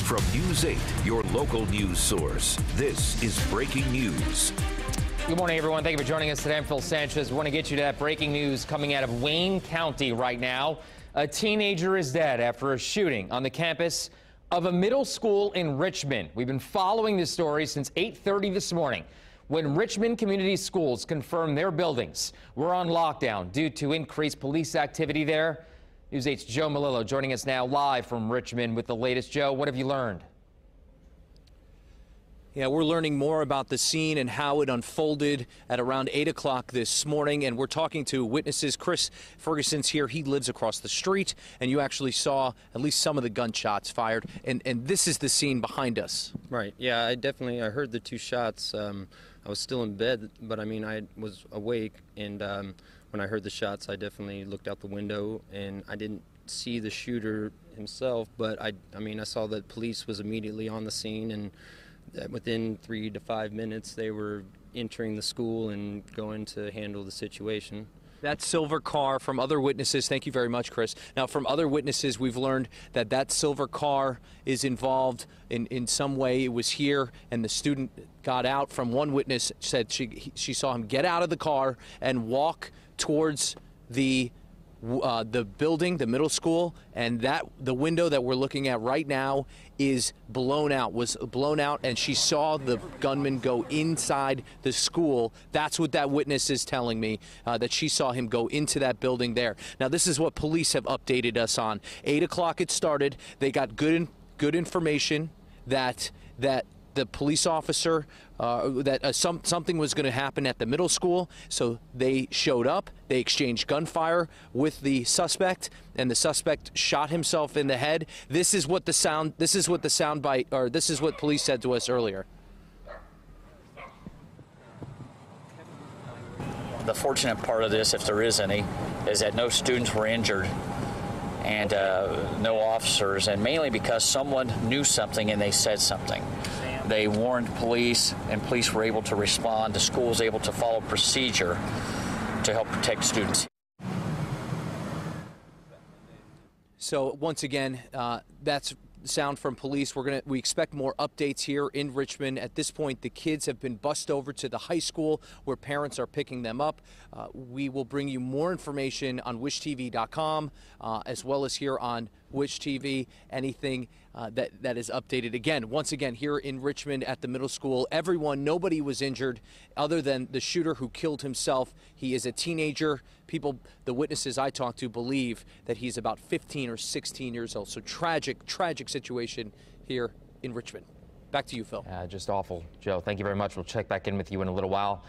From News 8, your local news source, this is breaking news. Good morning, everyone. Thank you for joining us today. I'm Phil Sanchez. We want to get you to that breaking news coming out of Wayne County right now. A teenager is dead after a shooting on the campus of a middle school in Richmond. We've been following this story since 8:30 this morning, when Richmond Community Schools confirmed their buildings were on lockdown due to increased police activity there. News 8's Joe Malillo joining us now live from Richmond with the latest. Joe, what have you learned? Yeah, we're learning more about the scene and how it unfolded at around 8 o'clock this morning, and we're talking to witnesses. Chris Ferguson's here. He lives across the street, and you actually saw at least some of the gunshots fired, and this is the scene behind us. Right, yeah, I heard the two shots. I was still in bed, but I mean, I was awake, and when I heard the shots, I definitely looked out the window, and I didn't see the shooter himself, but I saw that police was immediately on the scene, and that within 3 to 5 minutes they were entering the school and going to handle the situation. That silver car, from other witnesses, thank you very much, Chris. Now, from other witnesses, we've learned that that silver car is involved in some way. It was here, and the student got out. From one witness said she saw him get out of the car and walk towards the building, the middle school, and that the window that we're looking at right now was blown out, and she saw the gunman go inside the school. That's what that witness is telling me, that she saw him go into that building there. Now, this is what police have updated us on. 8 o'clock it started. They got good information that the police officer, something was going to happen at the middle school, so they showed up. They exchanged gunfire with the suspect, and the suspect shot himself in the head. This is what this is what police said to us earlier. The fortunate part of this, if there is any, is that no students were injured and no officers, and mainly because someone knew something and they said something. They warned police, and police were able to respond. The school was able to follow procedure to help protect students. So once again, that's sound from police. We expect more updates here in Richmond. At this point, the kids have been bussed over to the high school where parents are picking them up. We will bring you more information on wishtv.com, as well as here on Wish TV, anything that is updated. Again, once again, here in Richmond at the middle school, nobody was injured other than the shooter who killed himself. He is a teenager. The witnesses I talked to believe that he's about 15 or 16 years old. So tragic situation here in Richmond. Back to you, Phil. Just awful. Joe, thank you very much. We'll check back in with you in a little while.